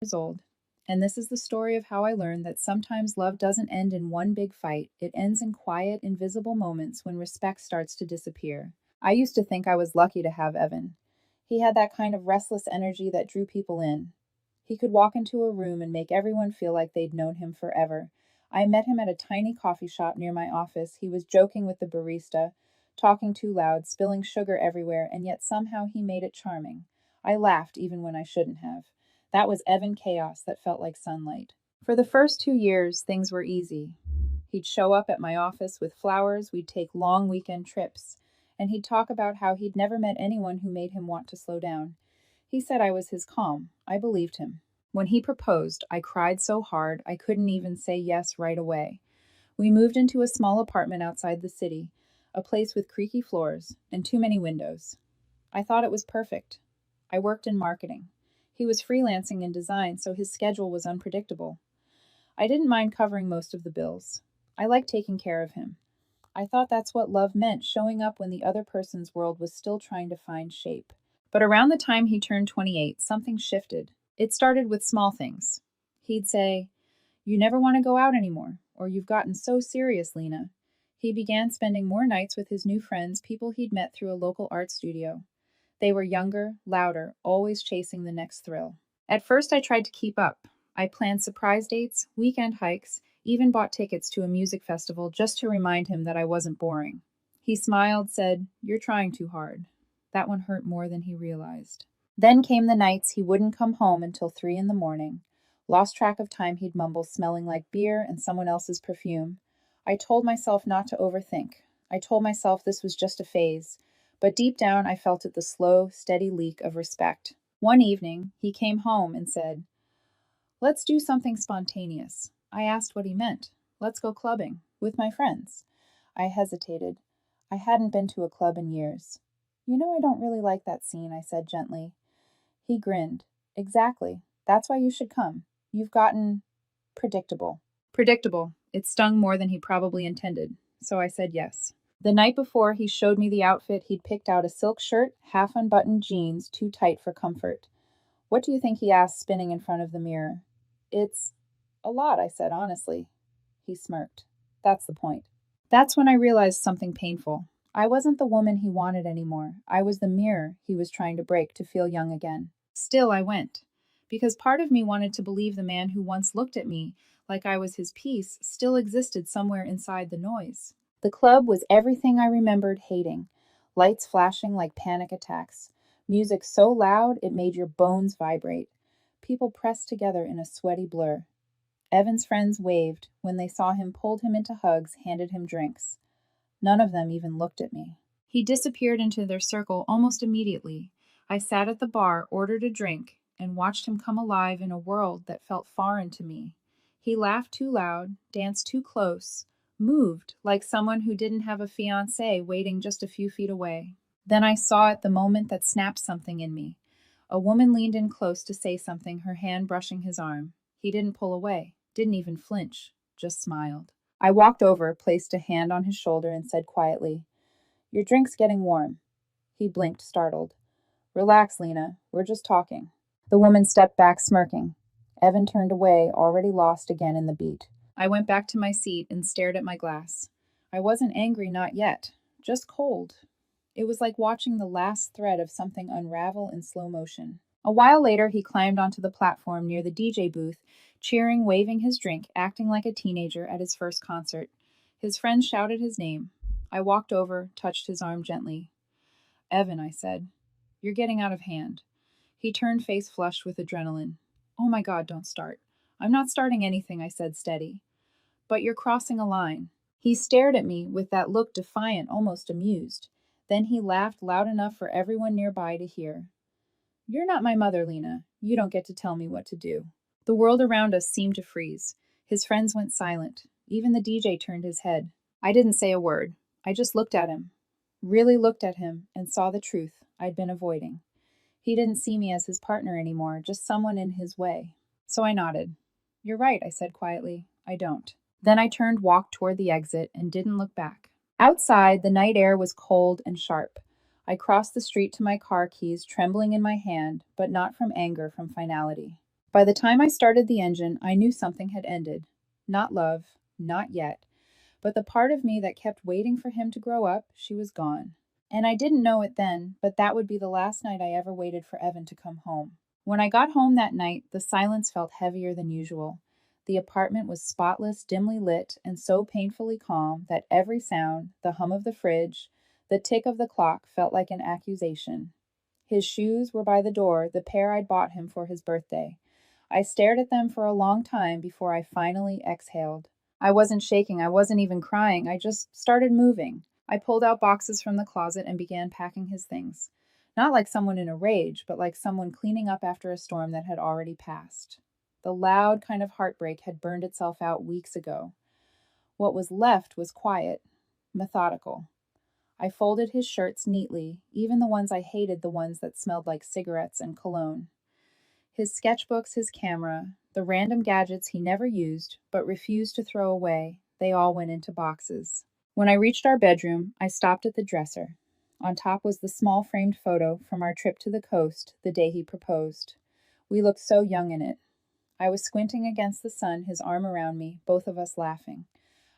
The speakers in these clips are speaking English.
years old, and this is the story of how I learned that sometimes love doesn't end in one big fight. It ends in quiet, invisible moments when respect starts to disappear. I used to think I was lucky to have Evan. He had that kind of restless energy that drew people in. He could walk into a room and make everyone feel like they'd known him forever. I met him at a tiny coffee shop near my office. He was joking with the barista, talking too loud, spilling sugar everywhere, and yet somehow he made it charming. I laughed even when I shouldn't have. That was Evan chaos that felt like sunlight. For the first 2 years, things were easy. He'd show up at my office with flowers, we'd take long weekend trips, and he'd talk about how he'd never met anyone who made him want to slow down. He said I was his calm. I believed him. When he proposed, I cried so hard I couldn't even say yes right away. We moved into a small apartment outside the city, a place with creaky floors and too many windows. I thought it was perfect. I worked in marketing. He was freelancing in design, so his schedule was unpredictable. I didn't mind covering most of the bills. I liked taking care of him. I thought that's what love meant, showing up when the other person's world was still trying to find shape. But around the time he turned 28, something shifted. It started with small things. He'd say, "You never want to go out anymore," or "You've gotten so serious, Lena." He began spending more nights with his new friends, people he'd met through a local art studio. They were younger, louder, always chasing the next thrill. At first, I tried to keep up. I planned surprise dates, weekend hikes, even bought tickets to a music festival just to remind him that I wasn't boring. He smiled, said, "You're trying too hard." That one hurt more than he realized. Then came the nights he wouldn't come home until 3 in the morning. Lost track of time, he'd mumble, smelling like beer and someone else's perfume. I told myself not to overthink. I told myself this was just a phase. But deep down, I felt it, the slow, steady leak of respect. One evening, he came home and said, "Let's do something spontaneous." I asked what he meant. "Let's go clubbing, with my friends." I hesitated. I hadn't been to a club in years. "You know I don't really like that scene," I said gently. He grinned. "Exactly. That's why you should come. You've gotten predictable." Predictable. It stung more than he probably intended, so I said yes. The night before, he showed me the outfit. He'd picked out a silk shirt, half unbuttoned jeans, too tight for comfort. "What do you think?" he asked, spinning in front of the mirror. "It's a lot," I said honestly. He smirked. "That's the point." That's when I realized something painful. I wasn't the woman he wanted anymore. I was the mirror he was trying to break to feel young again. Still, I went. Because part of me wanted to believe the man who once looked at me like I was his piece still existed somewhere inside the noise. The club was everything I remembered hating. Lights flashing like panic attacks. Music so loud it made your bones vibrate. People pressed together in a sweaty blur. Evan's friends waved. When they saw him, pulled him into hugs, handed him drinks. None of them even looked at me. He disappeared into their circle almost immediately. I sat at the bar, ordered a drink, and watched him come alive in a world that felt foreign to me. He laughed too loud, danced too close, moved like someone who didn't have a fiancé waiting just a few feet away. Then I saw it, the moment that snapped something in me. A woman leaned in close to say something, her hand brushing his arm. He didn't pull away, didn't even flinch, just smiled. I walked over, placed a hand on his shoulder, and said quietly, "Your drink's getting warm." He blinked, startled. "Relax, Lena. We're just talking." The woman stepped back, smirking. Evan turned away, already lost again in the beat. I went back to my seat and stared at my glass. I wasn't angry, not yet, just cold. It was like watching the last thread of something unravel in slow motion. A while later, he climbed onto the platform near the DJ booth, cheering, waving his drink, acting like a teenager at his first concert. His friends shouted his name. I walked over, touched his arm gently. "Evan," I said, "you're getting out of hand." He turned, face flushed with adrenaline. "Oh my God, don't start." "I'm not starting anything," I said, steady. "But you're crossing a line." He stared at me with that look, defiant, almost amused. Then he laughed loud enough for everyone nearby to hear. "You're not my mother, Lena. You don't get to tell me what to do." The world around us seemed to freeze. His friends went silent. Even the DJ turned his head. I didn't say a word. I just looked at him. Really looked at him and saw the truth I'd been avoiding. He didn't see me as his partner anymore, just someone in his way. So I nodded. "You're right," I said quietly. "I don't." Then I turned, walked toward the exit, and didn't look back. Outside, the night air was cold and sharp. I crossed the street to my car keys, trembling in my hand, but not from anger, from finality. By the time I started the engine, I knew something had ended. Not love, not yet, but the part of me that kept waiting for him to grow up, she was gone. And I didn't know it then, but that would be the last night I ever waited for Evan to come home. When I got home that night, the silence felt heavier than usual. The apartment was spotless, dimly lit, and so painfully calm that every sound, the hum of the fridge, the tick of the clock, felt like an accusation. His shoes were by the door, the pair I'd bought him for his birthday. I stared at them for a long time before I finally exhaled. I wasn't shaking, I wasn't even crying, I just started moving. I pulled out boxes from the closet and began packing his things. Not like someone in a rage, but like someone cleaning up after a storm that had already passed. The loud kind of heartbreak had burned itself out weeks ago. What was left was quiet, methodical. I folded his shirts neatly, even the ones I hated, the ones that smelled like cigarettes and cologne. His sketchbooks, his camera, the random gadgets he never used but refused to throw away, they all went into boxes. When I reached our bedroom, I stopped at the dresser. On top was the small framed photo from our trip to the coast the day he proposed. We looked so young in it. I was squinting against the sun, his arm around me, both of us laughing.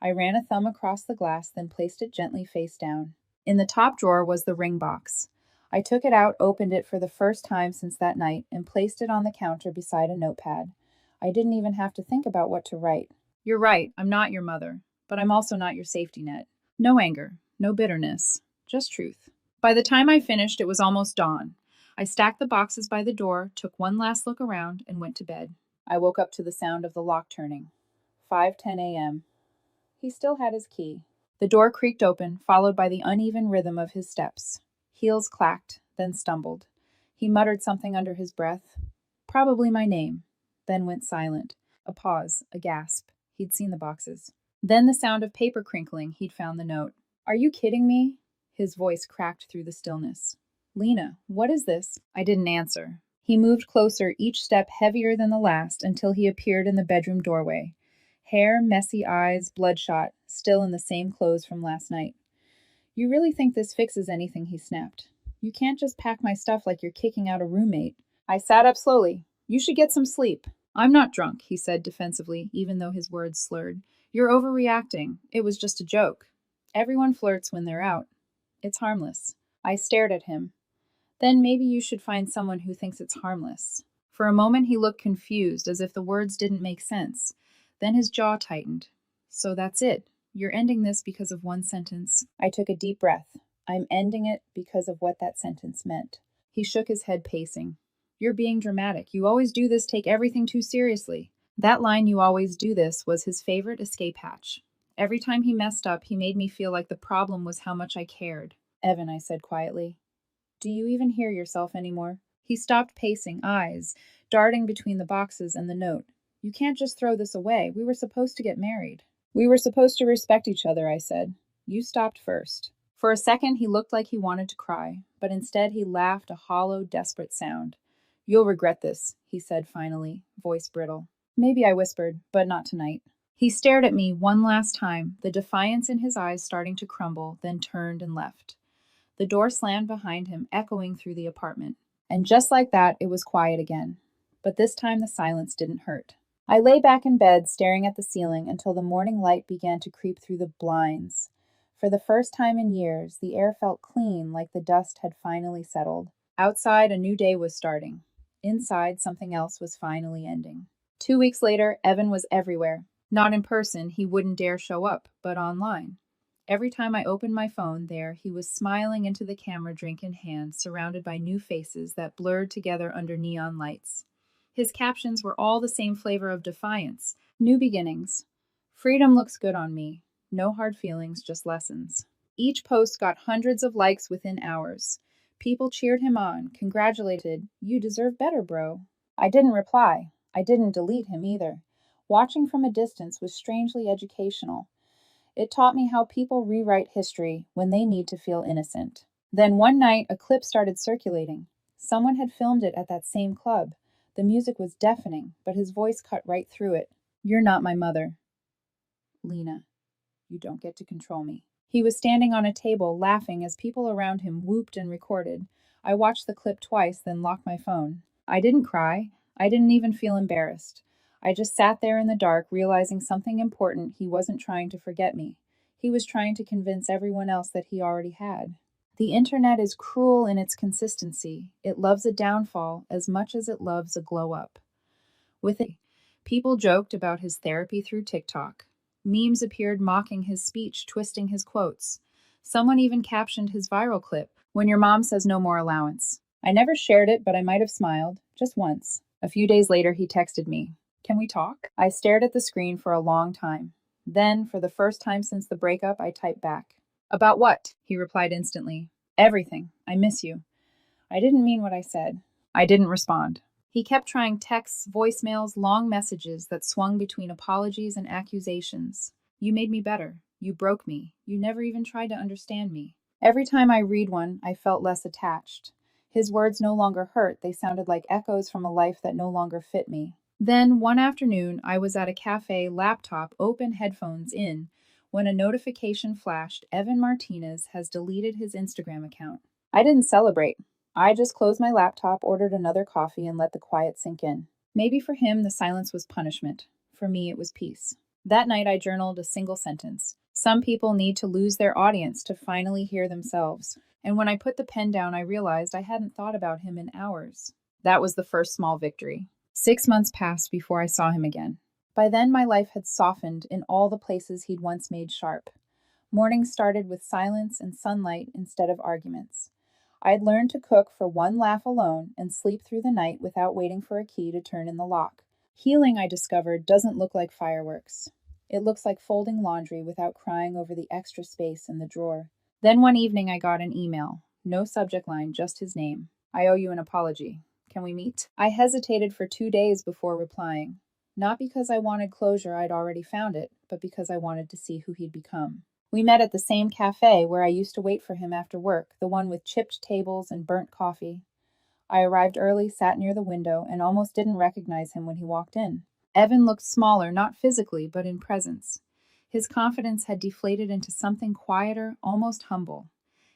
I ran a thumb across the glass, then placed it gently face down. In the top drawer was the ring box. I took it out, opened it for the first time since that night, and placed it on the counter beside a notepad. I didn't even have to think about what to write. You're right, I'm not your mother, but I'm also not your safety net. No anger, no bitterness, just truth. By the time I finished, it was almost dawn. I stacked the boxes by the door, took one last look around, and went to bed. I woke up to the sound of the lock turning. 5:10 a.m. He still had his key. The door creaked open, followed by the uneven rhythm of his steps. Heels clacked, then stumbled. He muttered something under his breath. Probably my name. Then went silent. A pause, a gasp. He'd seen the boxes. Then the sound of paper crinkling. He'd found the note. Are you kidding me? His voice cracked through the stillness. Lena, what is this? I didn't answer. He moved closer, each step heavier than the last, until he appeared in the bedroom doorway. Hair, messy eyes, bloodshot, still in the same clothes from last night. You really think this fixes anything, he snapped. You can't just pack my stuff like you're kicking out a roommate. I sat up slowly. You should get some sleep. I'm not drunk, he said defensively, even though his words slurred. You're overreacting. It was just a joke. Everyone flirts when they're out. It's harmless. I stared at him. Then maybe you should find someone who thinks it's harmless. For a moment he looked confused, as if the words didn't make sense. Then his jaw tightened. So that's it. You're ending this because of one sentence. I took a deep breath. I'm ending it because of what that sentence meant. He shook his head, pacing. You're being dramatic. You always do this, take everything too seriously. That line, you always do this, was his favorite escape hatch. Every time he messed up, he made me feel like the problem was how much I cared. Evan, I said quietly. Do you even hear yourself anymore? He stopped pacing, eyes darting between the boxes and the note. You can't just throw this away. We were supposed to get married. We were supposed to respect each other, I said. You stopped first. For a second, he looked like he wanted to cry, but instead he laughed a hollow, desperate sound. You'll regret this, he said finally, voice brittle. Maybe, I whispered, but not tonight. He stared at me one last time, the defiance in his eyes starting to crumble, then turned and left. The door slammed behind him, echoing through the apartment. And just like that, it was quiet again. But this time the silence didn't hurt. I lay back in bed, staring at the ceiling until the morning light began to creep through the blinds. For the first time in years, the air felt clean, like the dust had finally settled. Outside, a new day was starting. Inside, something else was finally ending. 2 weeks later, Evan was everywhere. Not in person, he wouldn't dare show up, but online. Every time I opened my phone there, he was smiling into the camera, drink in hand, surrounded by new faces that blurred together under neon lights. His captions were all the same flavor of defiance. New beginnings. Freedom looks good on me. No hard feelings, just lessons. Each post got hundreds of likes within hours. People cheered him on, congratulated, you deserve better, bro. I didn't reply. I didn't delete him either. Watching from a distance was strangely educational. It taught me how people rewrite history when they need to feel innocent. Then one night, a clip started circulating. Someone had filmed it at that same club. The music was deafening, but his voice cut right through it. You're not my mother. Lena, you don't get to control me. He was standing on a table, laughing as people around him whooped and recorded. I watched the clip twice, then locked my phone. I didn't cry. I didn't even feel embarrassed. I just sat there in the dark, realizing something important. He wasn't trying to forget me. He was trying to convince everyone else that he already had. The internet is cruel in its consistency. It loves a downfall as much as it loves a glow up. With it, people joked about his therapy through TikTok. Memes appeared mocking his speech, twisting his quotes. Someone even captioned his viral clip, "When your mom says no more allowance." I never shared it, but I might have smiled, just once. A few days later, he texted me, "Can we talk?" I stared at the screen for a long time. Then, for the first time since the breakup, I typed back. "About what?" He replied instantly. "Everything. I miss you." I didn't mean what I said. I didn't respond. He kept trying texts, voicemails, long messages that swung between apologies and accusations. "You made me better. You broke me. You never even tried to understand me." Every time I read one, I felt less attached. His words no longer hurt, they sounded like echoes from a life that no longer fit me. Then, one afternoon, I was at a cafe, laptop open, headphones in, when a notification flashed: Evan Martinez has deleted his Instagram account. I didn't celebrate. I just closed my laptop, ordered another coffee, and let the quiet sink in. Maybe for him, the silence was punishment. For me, it was peace. That night, I journaled a single sentence. Some people need to lose their audience to finally hear themselves. And when I put the pen down, I realized I hadn't thought about him in hours. That was the first small victory. 6 months passed before I saw him again. By then, my life had softened in all the places he'd once made sharp. Mornings started with silence and sunlight instead of arguments. I had learned to cook for one laugh alone and sleep through the night without waiting for a key to turn in the lock. Healing, I discovered, doesn't look like fireworks. It looks like folding laundry without crying over the extra space in the drawer. Then one evening I got an email. No subject line, just his name. "I owe you an apology. Can we meet?" I hesitated for 2 days before replying. Not because I wanted closure, I'd already found it, but because I wanted to see who he'd become. We met at the same cafe where I used to wait for him after work, the one with chipped tables and burnt coffee. I arrived early, sat near the window, and almost didn't recognize him when he walked in. Evan looked smaller, not physically, but in presence. His confidence had deflated into something quieter, almost humble.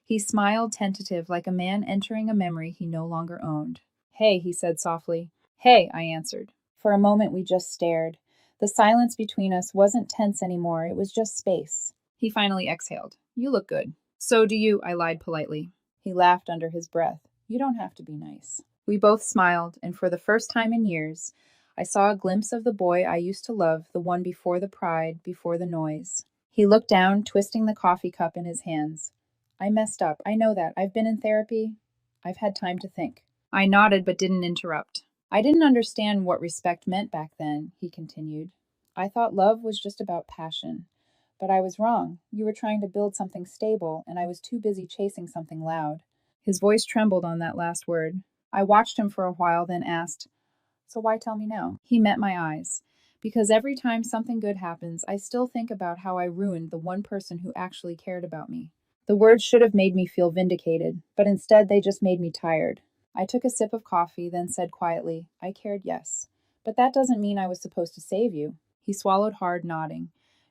He smiled, tentative, like a man entering a memory he no longer owned. "Hey," he said softly. "Hey," I answered. For a moment, we just stared. The silence between us wasn't tense anymore, it was just space. He finally exhaled. "You look good." "So do you," I lied politely. He laughed under his breath. "You don't have to be nice." We both smiled, and for the first time in years, I saw a glimpse of the boy I used to love, the one before the pride, before the noise. He looked down, twisting the coffee cup in his hands. "I messed up. I know that. I've been in therapy. I've had time to think." I nodded but didn't interrupt. "I didn't understand what respect meant back then," he continued. "I thought love was just about passion. But I was wrong. You were trying to build something stable, and I was too busy chasing something loud." His voice trembled on that last word. I watched him for a while, then asked, "So why tell me now?" He met my eyes. "Because every time something good happens, I still think about how I ruined the one person who actually cared about me." The words should have made me feel vindicated, but instead they just made me tired. I took a sip of coffee, then said quietly, "I cared, yes. But that doesn't mean I was supposed to save you." He swallowed hard, nodding.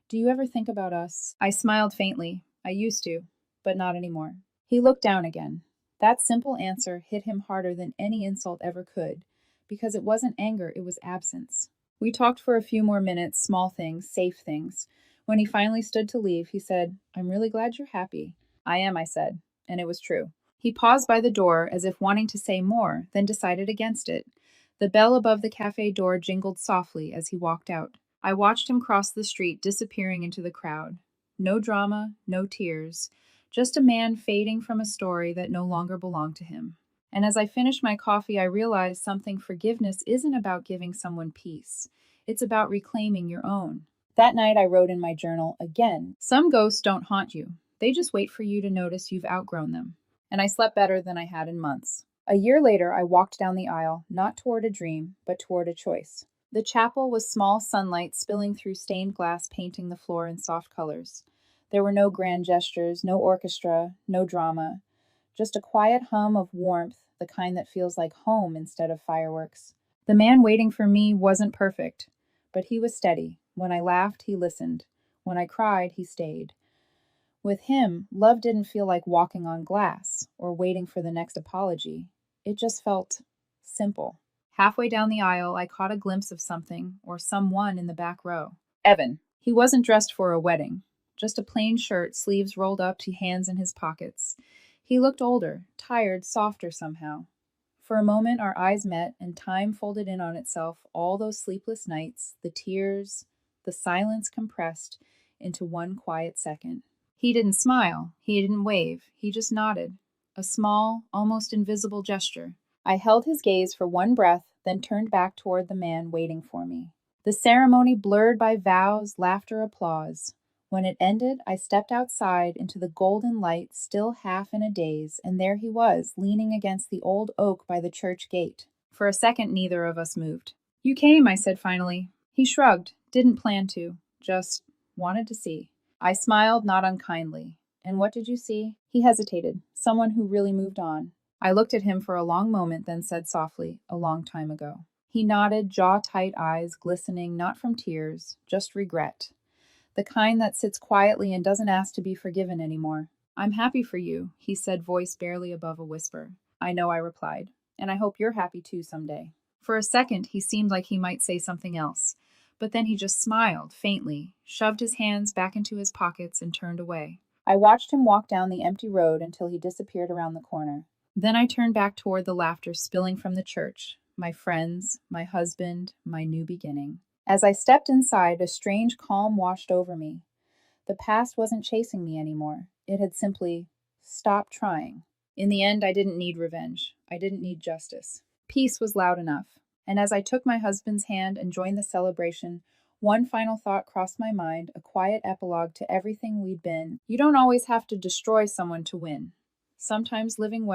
"Do you ever think about us?" I smiled faintly. "I used to, but not anymore." He looked down again. That simple answer hit him harder than any insult ever could, because it wasn't anger, it was absence. We talked for a few more minutes, small things, safe things. When he finally stood to leave, he said, "I'm really glad you're happy." "I am," I said, and it was true. He paused by the door as if wanting to say more, then decided against it. The bell above the cafe door jingled softly as he walked out. I watched him cross the street, disappearing into the crowd. No drama, no tears, just a man fading from a story that no longer belonged to him. And as I finished my coffee, I realized something: forgiveness isn't about giving someone peace. It's about reclaiming your own. That night I wrote in my journal again, "Some ghosts don't haunt you. They just wait for you to notice you've outgrown them." And I slept better than I had in months. A year later, I walked down the aisle, not toward a dream, but toward a choice. The chapel was small sunlight spilling through stained glass, painting the floor in soft colors. There were no grand gestures, no orchestra, no drama, just a quiet hum of warmth, the kind that feels like home instead of fireworks. The man waiting for me wasn't perfect, but he was steady. When I laughed, he listened. When I cried, he stayed. With him, love didn't feel like walking on glass or waiting for the next apology. It just felt simple. Halfway down the aisle, I caught a glimpse of something or someone in the back row. Evan. He wasn't dressed for a wedding, just a plain shirt, sleeves rolled up to hands in his pockets. He looked older, tired, softer somehow. For a moment, our eyes met, and time folded in on itself all those sleepless nights, the tears, the silence compressed into one quiet second. He didn't smile, he didn't wave, he just nodded. A small, almost invisible gesture. I held his gaze for one breath, then turned back toward the man waiting for me. The ceremony blurred by vows, laughter, applause. When it ended, I stepped outside into the golden light, still half in a daze, and there he was, leaning against the old oak by the church gate. For a second, neither of us moved. You came, I said finally. He shrugged, didn't plan to, just wanted to see. I smiled, not unkindly. And what did you see? He hesitated, someone who really moved on. I looked at him for a long moment, then said softly, a long time ago. He nodded, jaw-tight eyes glistening, not from tears, just regret. The kind that sits quietly and doesn't ask to be forgiven anymore. I'm happy for you, he said, voice barely above a whisper. I know, I replied. And I hope you're happy too someday. For a second, he seemed like he might say something else. But then he just smiled, faintly, shoved his hands back into his pockets, and turned away. I watched him walk down the empty road until he disappeared around the corner. Then I turned back toward the laughter spilling from the church, my friends, my husband, my new beginning. As I stepped inside, a strange calm washed over me. The past wasn't chasing me anymore. It had simply stopped trying. In the end, I didn't need revenge. I didn't need justice. Peace was loud enough. And as I took my husband's hand and joined the celebration, one final thought crossed my mind, a quiet epilogue to everything we'd been. You don't always have to destroy someone to win. Sometimes living well